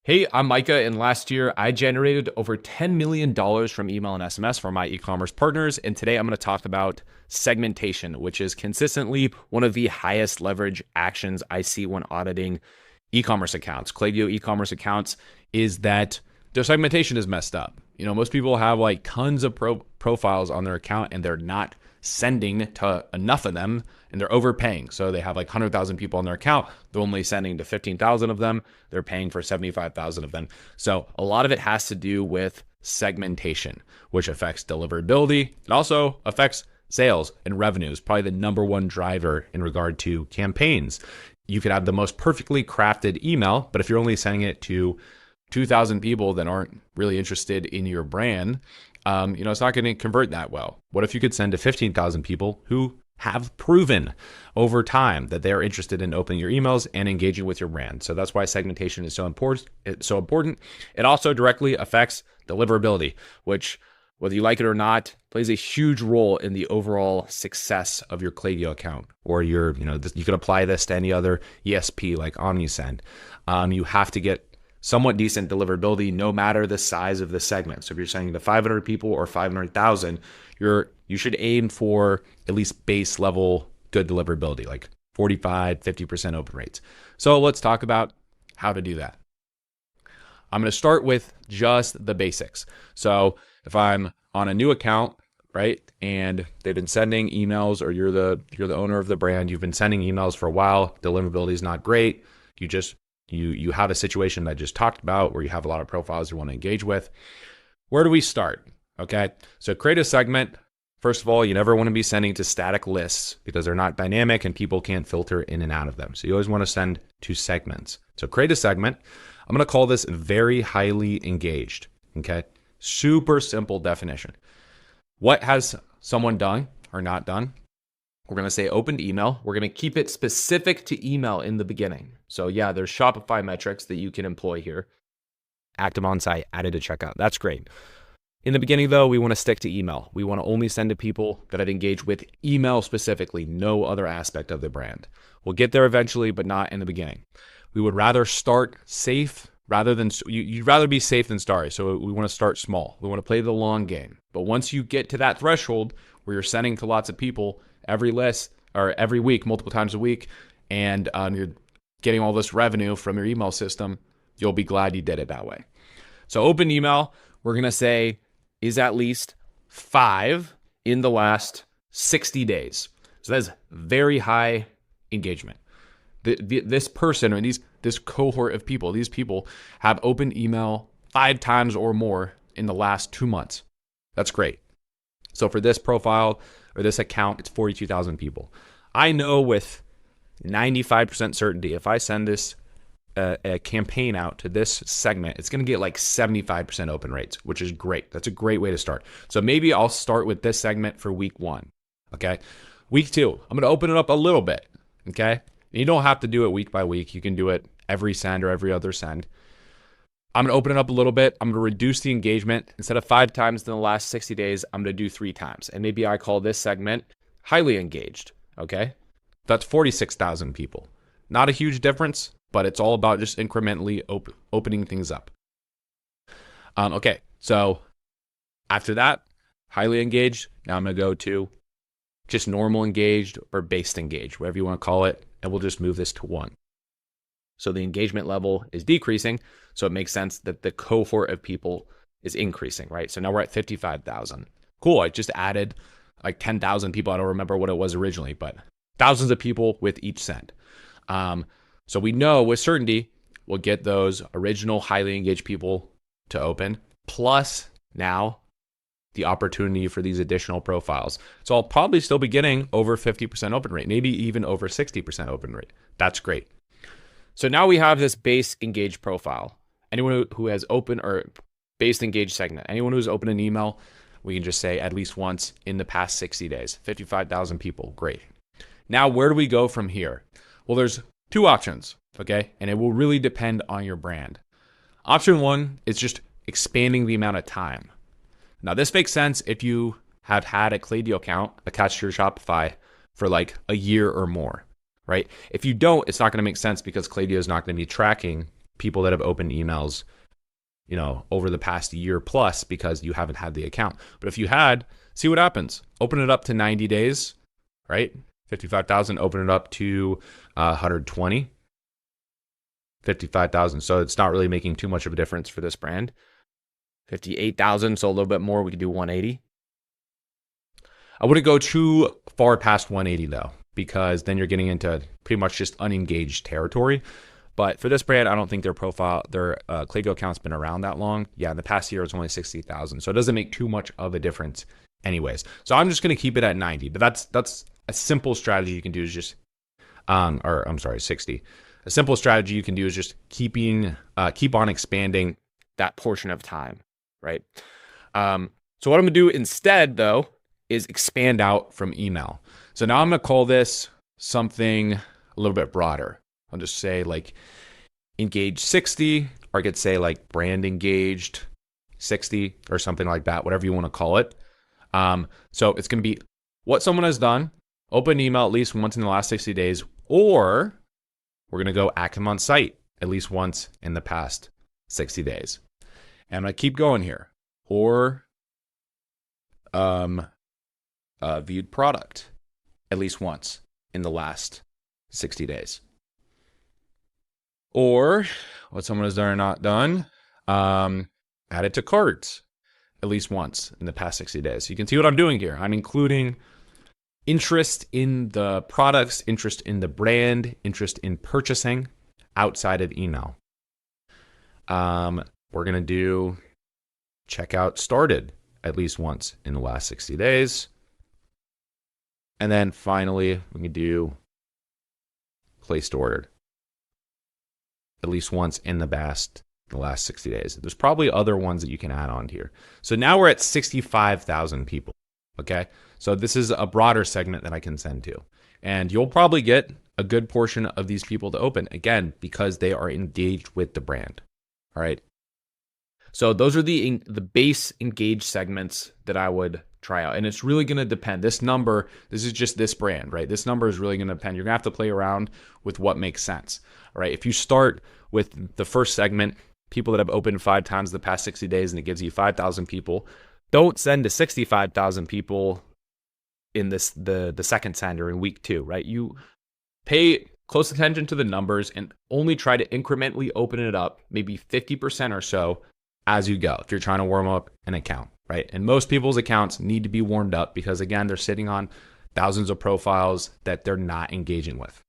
Hey, I'm Micah, and last year I generated over $10 million from email and SMS for my e-commerce partners. And today I'm going to talk about segmentation, which is consistently one of the highest leverage actions I see when auditing e-commerce accounts. Klaviyo e-commerce accounts is that their segmentation is messed up. Most people have like tons of profiles on their account and they're not sending to enough of them and they're overpaying. So they have like 100,000 people on their account. They're only sending to 15,000 of them. They're paying for 75,000 of them. So a lot of it has to do with segmentation, which affects deliverability. It also affects sales and revenues, probably the number one driver in regard to campaigns. You could have the most perfectly crafted email, but if you're only sending it to 2,000 people that aren't really interested in your brand, it's not going to convert that well. What if you could send to 15,000 people who have proven over time that they're interested in opening your emails and engaging with your brand? So that's why segmentation is so important. It also directly affects deliverability, which, whether you like it or not, plays a huge role in the overall success of your Klaviyo account. Or you could apply this to any other ESP like OmniSend. You have to get somewhat decent deliverability no matter the size of the segment. So if you're sending to 500 people or 500,000, you should aim for at least base level good deliverability, like 45, 50% open rates. So let's talk about how to do that. I'm going to start with just the basics. So if I'm on a new account, right, and they've been sending emails, or you're the owner of the brand, you've been sending emails for a while, deliverability is not great, you have a situation that I just talked about where you have a lot of profiles you want to engage with. Where do we start? Okay, so create a segment. First of all, you never want to be sending to static lists because they're not dynamic and people can't filter in and out of them. So you always want to send to segments. So create a segment. I'm going to call this very highly engaged. Okay, super simple definition. What has someone done or not done? We're going to say opened email. We're going to keep it specific to email in the beginning. So yeah, there's Shopify metrics that you can employ here. Active on site, added to checkout. That's great. In the beginning though, we want to stick to email. We want to only send to people that have engaged with email specifically, no other aspect of the brand. We'll get there eventually, but not in the beginning. We would rather start safe you'd rather be safe than sorry. So we want to start small. We want to play the long game. But once you get to that threshold where you're sending to lots of people, every list or every week, multiple times a week, and you're getting all this revenue from your email system, you'll be glad you did it that way. So open email, we're going to say is at least 5 in the last 60 days. So that's very high engagement. This person or this cohort of people, these people have opened email 5 times or more in the last 2 months. That's great. So for this profile or this account, it's 42,000 people. I know with 95% certainty, if I send this a campaign out to this segment, it's going to get like 75% open rates, which is great. That's a great way to start. So maybe I'll start with this segment for week 1. Okay. Week 2, I'm going to open it up a little bit. Okay. You don't have to do it week by week. You can do it every send or every other send. I'm going to open it up a little bit. I'm going to reduce the engagement. Instead of 5 times in the last 60 days, I'm going to do 3 times. And maybe I call this segment highly engaged. Okay. That's 46,000 people. Not a huge difference, but it's all about just incrementally opening things up. Okay. So after that, highly engaged. Now I'm going to go to just normal engaged or based engaged, whatever you want to call it. And we'll just move this to 1. So the engagement level is decreasing. So it makes sense that the cohort of people is increasing, right? So now we're at 55,000. Cool. I just added like 10,000 people. I don't remember what it was originally, but thousands of people with each send. So we know with certainty we'll get those original highly engaged people to open, plus now the opportunity for these additional profiles. So I'll probably still be getting over 50% open rate, maybe even over 60% open rate. That's great. So now we have this base engaged profile. Anyone who has open or base engaged segment, anyone who's opened an email, we can just say at least once in the past 60 days, 55,000 people. Great. Now, where do we go from here? Well, there's 2 options, okay? And it will really depend on your brand. Option 1 is just expanding the amount of time. Now, this makes sense if you have had a Klaviyo account attached to your Shopify for like a year or more, right? If you don't, it's not going to make sense because Klaviyo is not going to be tracking people that have opened emails, over the past year plus because you haven't had the account. But if you had, see what happens. Open it up to 90 days, right? 55,000, open it up to 120, 55,000. So it's not really making too much of a difference for this brand. 58,000, so a little bit more, we could do 180. I wouldn't go too far past 180 though, because then you're getting into pretty much just unengaged territory. But for this brand, I don't think their Klaviyo account's been around that long. Yeah, in the past year, it's only 60,000. So it doesn't make too much of a difference anyways. So I'm just going to keep it at 90. But that's a simple strategy you can do is just, 60. A simple strategy you can do is just keep on expanding that portion of time, right? So what I'm going to do instead, though, is expand out from email. So now I'm going to call this something a little bit broader. I'll just say like engaged 60, or I could say like brand engaged 60 or something like that, whatever you want to call it. So it's going to be what someone has done, open email at least once in the last 60 days, or we're going to go active on site at least once in the past 60 days. And I'm going to keep going here. Or viewed product at least once in the last 60 days. Or what someone has done or not done, add it to carts at least once in the past 60 days. You can see what I'm doing here. I'm including interest in the products, interest in the brand, interest in purchasing outside of email. We're going to do checkout started at least once in the last 60 days. And then finally, we can do placed ordered at least once in the last 60 days. There's probably other ones that you can add on here. So now we're at 65,000 people, okay? So this is a broader segment that I can send to. And you'll probably get a good portion of these people to open, again, because they are engaged with the brand, all right? So those are the base engaged segments that I would try out. And it's really going to depend. This is just this brand, right? This number is really going to depend. You're going to have to play around with what makes sense, right? If you start with the first segment, people that have opened 5 times the past 60 days, and it gives you 5,000 people, don't send to 65,000 people in the second send or in week 2, right? You pay close attention to the numbers and only try to incrementally open it up, maybe 50% or so as you go, if you're trying to warm up an account, right? And most people's accounts need to be warmed up because, again, they're sitting on thousands of profiles that they're not engaging with.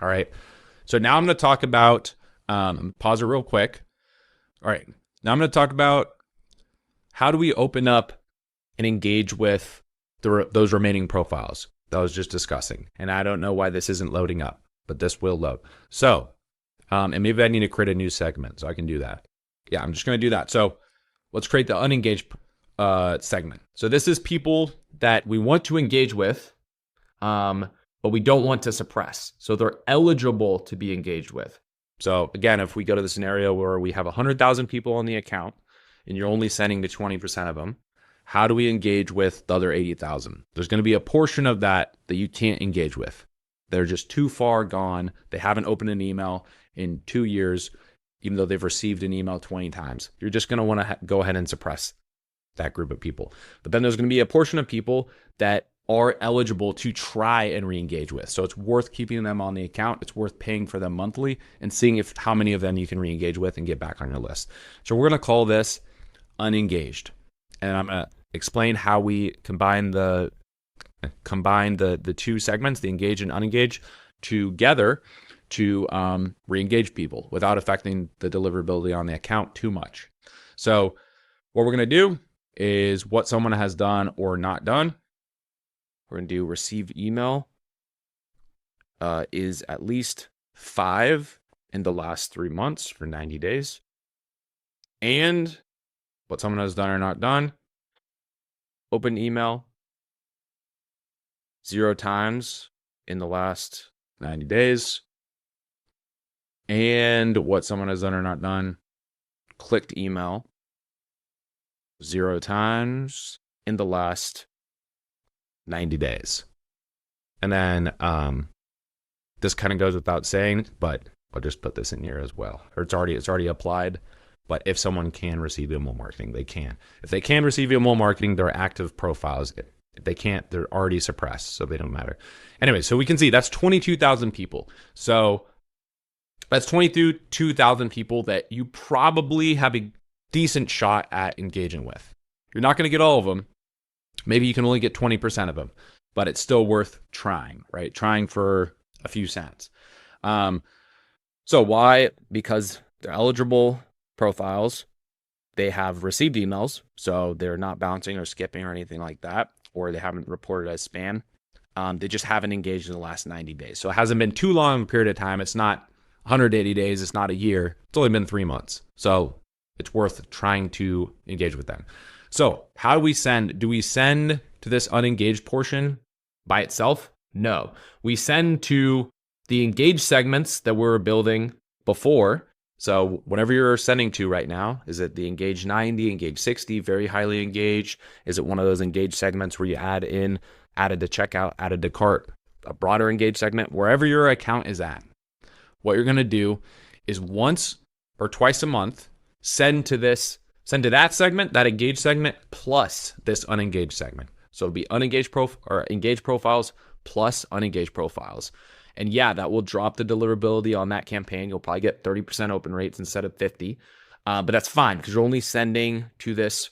All right. So now I'm going to talk about, pause it real quick. All right. Now I'm going to talk about how do we open up and engage with those remaining profiles that I was just discussing. And I don't know why this isn't loading up, but this will load. So, and maybe I need to create a new segment so I can do that. Yeah, I'm just going to do that. So let's create the unengaged segment. So this is people that we want to engage with, but we don't want to suppress. So they're eligible to be engaged with. So again, if we go to the scenario where we have 100,000 people on the account and you're only sending to 20% of them, how do we engage with the other 80,000? There's going to be a portion of that you can't engage with. They're just too far gone. They haven't opened an email in 2 years, even though they've received an email 20 times. You're just going to want to go ahead and suppress that group of people. But then there's going to be a portion of people that are eligible to try and re-engage with. So it's worth keeping them on the account. It's worth paying for them monthly and seeing how many of them you can re-engage with and get back on your list. So we're going to call this unengaged. And I'm going to explain how we combine the two segments, the engage and unengage, together to re-engage people without affecting the deliverability on the account too much. So what we're going to do is what someone has done or not done. We're going to do receive email is at least 5 in the last 3 months for 90 days. And what someone has done or not done. Open email 0 times in the last 90 days. And what someone has done or not done. Clicked email 0 times in the last 90 days. And then this kind of goes without saying, but I'll just put this in here as well. Or it's already applied. But if someone can receive email marketing, they can. If they can receive email marketing, they're active profiles. If they can't, they're already suppressed, so they don't matter. Anyway, so we can see that's 22,000 people. So that's 22,000 people that you probably have a decent shot at engaging with. You're not going to get all of them. Maybe you can only get 20% of them, but it's still worth trying, right? Trying for a few cents. So why? Because they're eligible profiles. They have received emails, so they're not bouncing or skipping or anything like that, or they haven't reported as spam. They just haven't engaged in the last 90 days. So it hasn't been too long a period of time. It's not 180 days. It's not a year. It's only been 3 months. So it's worth trying to engage with them. So how do we send? Do we send to this unengaged portion by itself? No. We send to the engaged segments that we were building before. So whatever you're sending to right now, is it the engaged 90, engaged 60, very highly engaged? Is it one of those engaged segments where you added to checkout, added to cart, a broader engaged segment? Wherever your account is at, what you're going to do is once or twice a month, send to that segment, that engaged segment, plus this unengaged segment. So it'll be unengaged or engaged profiles plus unengaged profiles. And yeah, that will drop the deliverability on that campaign. You'll probably get 30% open rates instead of 50. But that's fine because you're only sending to this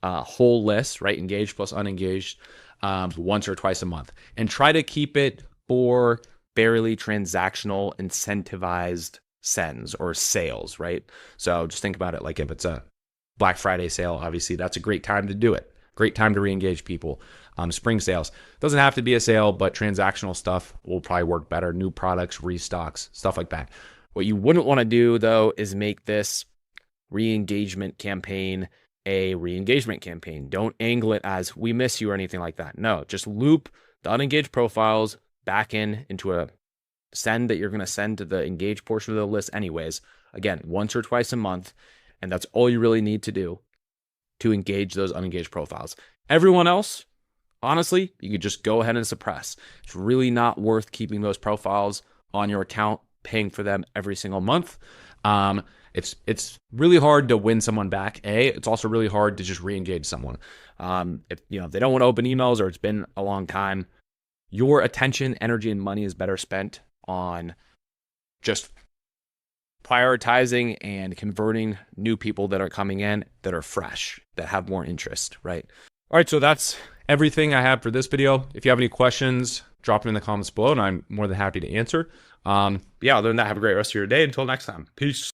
whole list, right? Engaged plus unengaged, once or twice a month. And try to keep it for barely transactional, incentivized sends or sales, right? So just think about it like if it's a Black Friday sale, obviously that's a great time to do it. Great time to re-engage people. Spring sales. Doesn't have to be a sale, but transactional stuff will probably work better. New products, restocks, stuff like that. What you wouldn't want to do, though, is make this re-engagement campaign a re-engagement campaign. Don't angle it as we miss you or anything like that. No, just loop the unengaged profiles back into a send that you're going to send to the engaged portion of the list anyways. Again, once or twice a month. And that's all you really need to do to engage those unengaged profiles. Everyone else, honestly, you could just go ahead and suppress. It's really not worth keeping those profiles on your account, paying for them every single month. It's really hard to win someone back. It's also really hard to just re-engage someone. If they don't want to open emails or it's been a long time, your attention, energy, and money is better spent on just prioritizing and converting new people that are coming in that are fresh, that have more interest, right? All right, so that's everything I have for this video. If you have any questions, drop them in the comments below and I'm more than happy to answer. Other than that, have a great rest of your day. Until next time, peace.